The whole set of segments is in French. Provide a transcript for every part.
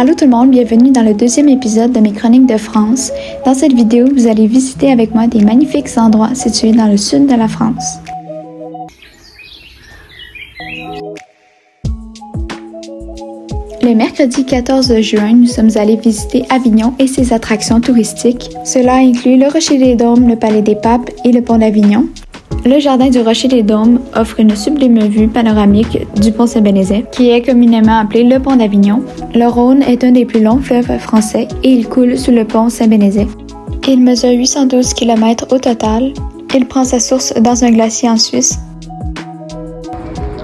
Allô tout le monde, bienvenue dans le deuxième épisode de mes chroniques de France. Dans cette vidéo, vous allez visiter avec moi des magnifiques endroits situés dans le sud de la France. Le mercredi 14 juin, nous sommes allés visiter Avignon et ses attractions touristiques. Cela inclut le Rocher des Dômes, le Palais des Papes et le Pont d'Avignon. Le jardin du Rocher des Dômes offre une sublime vue panoramique du pont Saint-Bénézet, qui est communément appelé le pont d'Avignon. Le Rhône est un des plus longs fleuves français et il coule sous le pont Saint-Bénézet. Il mesure 812 km au total. Il prend sa source dans un glacier en Suisse.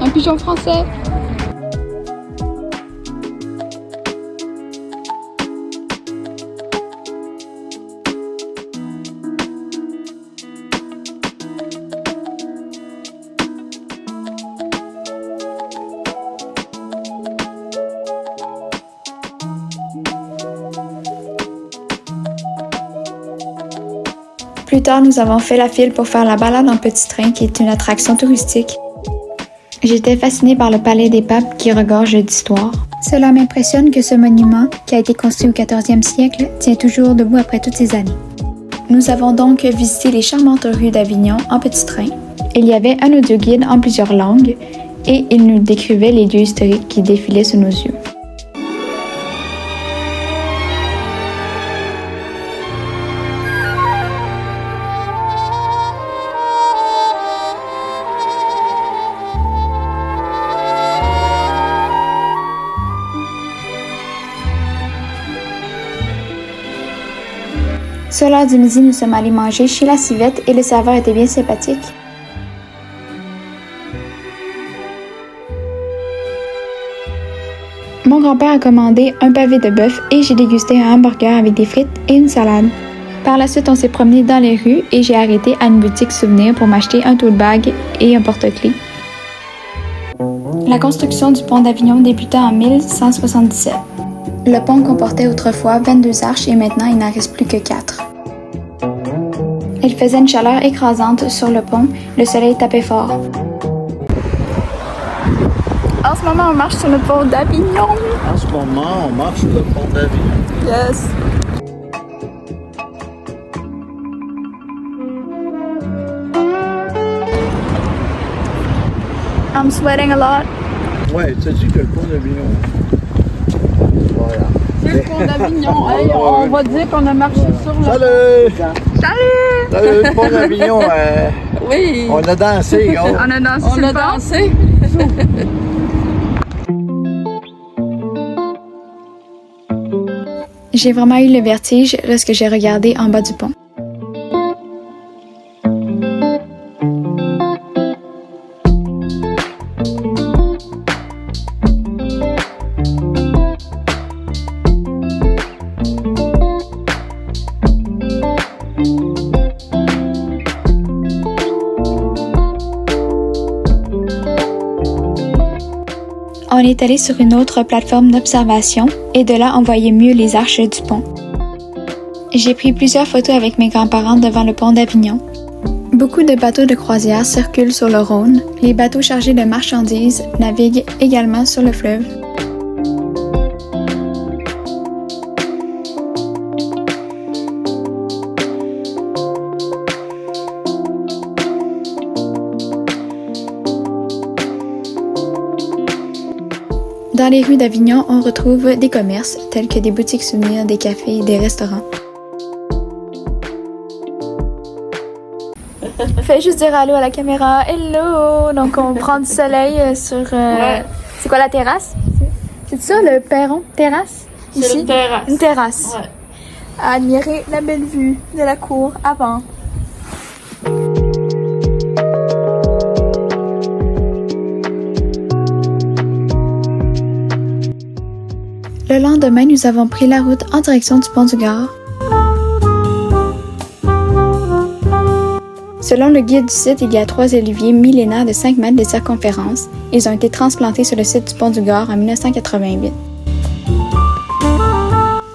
Un pigeon français! Plus tard, nous avons fait la file pour faire la balade en petit train, qui est une attraction touristique. J'étais fascinée par le Palais des Papes qui regorge d'histoire. Cela m'impressionne que ce monument, qui a été construit au 14e siècle, tient toujours debout après toutes ces années. Nous avons donc visité les charmantes rues d'Avignon en petit train. Il y avait un audioguide en plusieurs langues et il nous décrivait les lieux historiques qui défilaient sous nos yeux. Sur l'heure du midi, nous sommes allés manger chez la Civette et le serveur était bien sympathique. Mon grand-père a commandé un pavé de bœuf et j'ai dégusté un hamburger avec des frites et une salade. Par la suite, on s'est promené dans les rues et j'ai arrêté à une boutique souvenir pour m'acheter un tote bag et un porte-clés. La construction du pont d'Avignon débuta en 1177. Le pont comportait autrefois 22 arches et maintenant il n'en reste plus que 4. Il faisait une chaleur écrasante sur le pont, le soleil tapait fort. En ce moment, on marche sur le pont d'Avignon. En ce moment, on marche sur le pont d'Avignon. Yes. I'm sweating a lot. Ouais, tu as dit que le pont d'Avignon. Voilà. C'est le pont d'Avignon. Hey, on va dire qu'on a marché sur le Salut! Salut! Salut, le pont d'Avignon. Oui! On a dansé, gars. On a dansé sur On le a pont. dansé! J'ai vraiment eu le vertige lorsque j'ai regardé en bas du pont. On est allé sur une autre plateforme d'observation et de là on voyait mieux les arches du pont. J'ai pris plusieurs photos avec mes grands-parents devant le pont d'Avignon. Beaucoup de bateaux de croisière circulent sur le Rhône. Les bateaux chargés de marchandises naviguent également sur le fleuve. Dans les rues d'Avignon, on retrouve des commerces tels que des boutiques souvenirs, des cafés et des restaurants. Fais juste dire allô à la caméra. Hello! Donc on prend du soleil sur... C'est quoi la terrasse? C'est ça le perron? Terrasse? C'est une terrasse. Une terrasse. Ouais. À admirer la belle vue de la cour avant. Le lendemain, nous avons pris la route en direction du pont du Gard. Selon le guide du site, il y a 3 oliviers millénaires de 5 mètres de circonférence. Ils ont été transplantés sur le site du pont du Gard en 1988.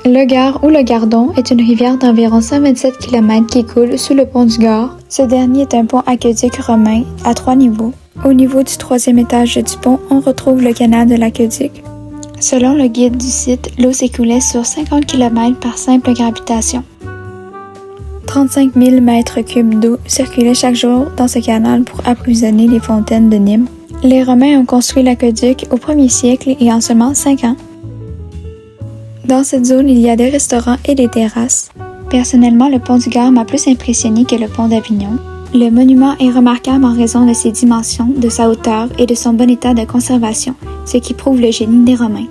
Le Gard ou le Gardon est une rivière d'environ 127 km qui coule sous le pont du Gard. Ce dernier est un pont aqueduc romain à 3 niveaux. Au niveau du 3e étage du pont, on retrouve le canal de l'aqueduc. Selon le guide du site, l'eau s'écoulait sur 50 km par simple gravitation. 35 000 mètres cubes d'eau circulaient chaque jour dans ce canal pour approvisionner les fontaines de Nîmes. Les Romains ont construit l'aqueduc au 1er siècle et en seulement 5 ans. Dans cette zone, il y a des restaurants et des terrasses. Personnellement, le pont du Gard m'a plus impressionné que le pont d'Avignon. Le monument est remarquable en raison de ses dimensions, de sa hauteur et de son bon état de conservation, ce qui prouve le génie des Romains.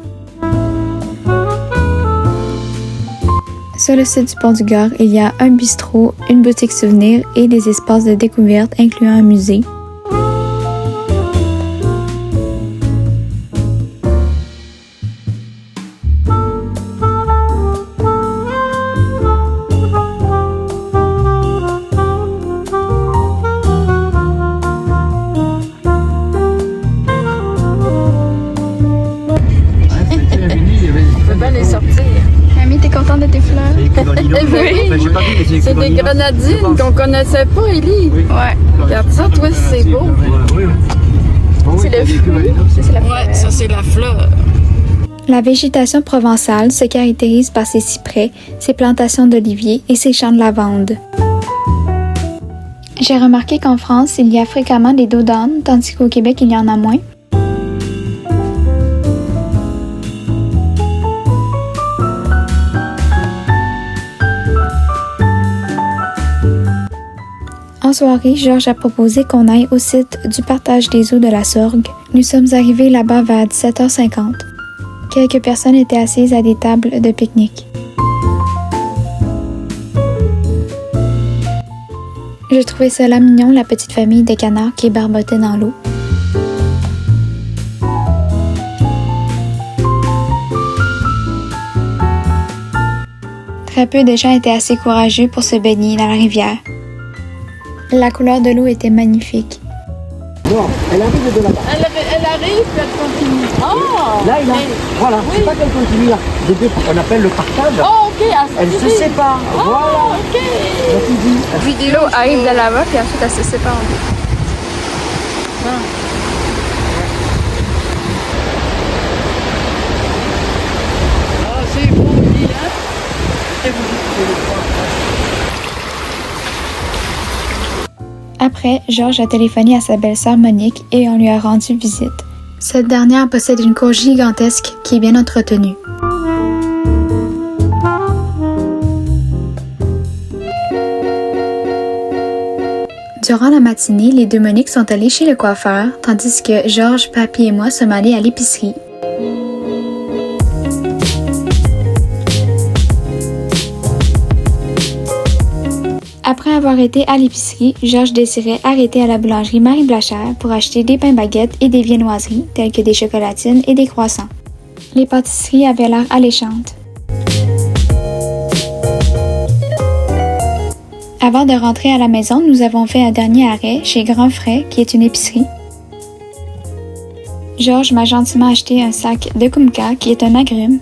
Sur le site du pont du Gard, il y a un bistrot, une boutique souvenir et des espaces de découverte incluant un musée. Les sortir. Mamie, t'es contente de tes fleurs? Oui. C'est des grenadines qu'on connaissait pas, Élie. Oui. Ouais. Regarde ça, toi, c'est beau. Oui. C'est le fruit. C'est la fleur. Ouais, ça, c'est la fleur. La végétation provençale se caractérise par ses cyprès, ses plantations d'oliviers et ses champs de lavande. J'ai remarqué qu'en France, il y a fréquemment des dos d'âne, tandis qu'au Québec, il y en a moins. En soirée, Georges a proposé qu'on aille au site du partage des eaux de la Sorgue. Nous sommes arrivés là-bas vers 17h50. Quelques personnes étaient assises à des tables de pique-nique. Je trouvais cela mignon, la petite famille des canards qui barbotaient dans l'eau. Très peu de gens étaient assez courageux pour se baigner dans la rivière. La couleur de l'eau était magnifique. Non, elle arrive de là-bas. Elle arrive, puis elle continue. Oh! Là, voilà, Oui. c'est pas qu'elle continue là. On appelle le partage. Oh, OK. Elle se sépare. Oh, Voilà. OK. Là, tu dis. L'eau arrive de là-bas, puis ensuite elle se sépare en deux. Ah, c'est beau, Élie, hein? Après, Georges a téléphoné à sa belle-sœur Monique et on lui a rendu visite. Cette dernière possède une cour gigantesque qui est bien entretenue. Durant la matinée, les deux Moniques sont allées chez le coiffeur, tandis que Georges, Papy et moi sommes allés à l'épicerie. Après avoir été à l'épicerie, Georges désirait arrêter à la boulangerie Marie Blachère pour acheter des pains baguettes et des viennoiseries, telles que des chocolatines et des croissants. Les pâtisseries avaient l'air alléchantes. Avant de rentrer à la maison, nous avons fait un dernier arrêt chez Grand Frais, qui est une épicerie. Georges m'a gentiment acheté un sac de kumquat, qui est un agrume.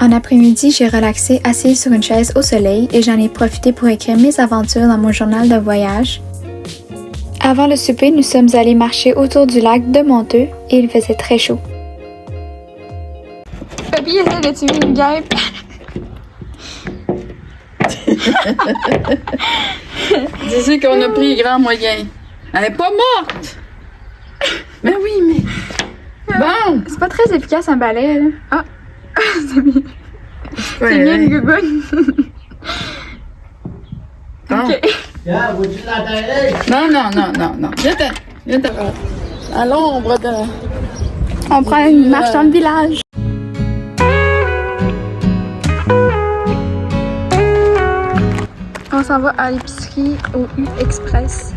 En après-midi, j'ai relaxé assise sur une chaise au soleil et j'en ai profité pour écrire mes aventures dans mon journal de voyage. Avant le souper, nous sommes allés marcher autour du lac de Monteux et il faisait très chaud. Papy essaie de tuer une guêpe. Dis qu'on a pris grand moyen. Elle est pas morte! Mais oui, mais... Bon! C'est pas très efficace un balai, là. Ah! C'est bien. C'est bien une gougoune. Bon. Ok. Non. Viens te à l'ombre de... On prend une marche dans le village. On s'en va à l'épicerie au U-Express.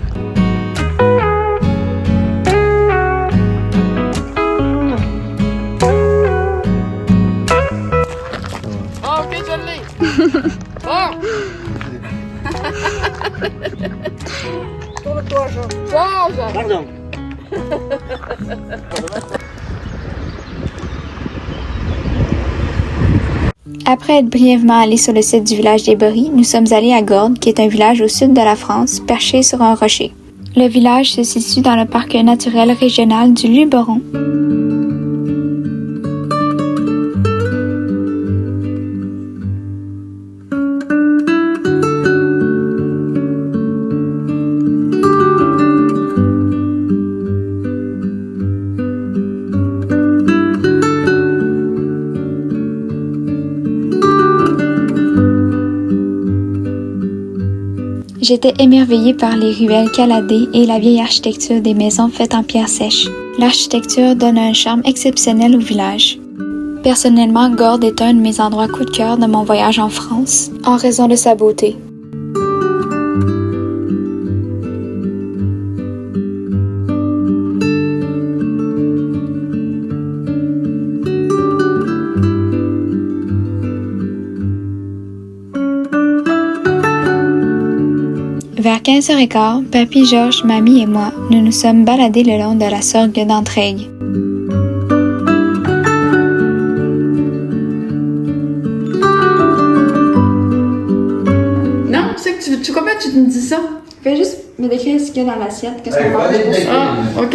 Oh, OK, je l'ai! Bon! Tourne-toi, Jean. Georges! Pardon. Après être brièvement allés sur le site du village des Boris, nous sommes allés à Gordes, qui est un village au sud de la France, perché sur un rocher. Le village se situe dans le parc naturel régional du Luberon. J'étais émerveillée par les ruelles caladées et la vieille architecture des maisons faites en pierre sèche. L'architecture donne un charme exceptionnel au village. Personnellement, Gordes est un de mes endroits coup de cœur de mon voyage en France, en raison de sa beauté. Vers 15h15, Papy, Georges, Mamie et moi, nous nous sommes baladés le long de la Sorgue d'Entraigues. Non, c'est que tu comment tu me dis ça? Fais juste me décrire ce qu'il y a dans l'assiette, qu'est-ce qu'on va faire? Ah, ok.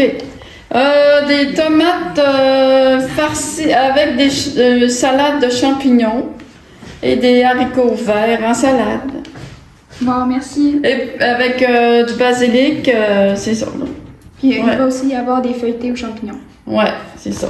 Des tomates farcies avec des salades de champignons et des haricots verts en salade. Bon, merci. Et avec du basilic, c'est ça. Puis il Ouais. va aussi y avoir des feuilletés aux champignons. Ouais, c'est ça.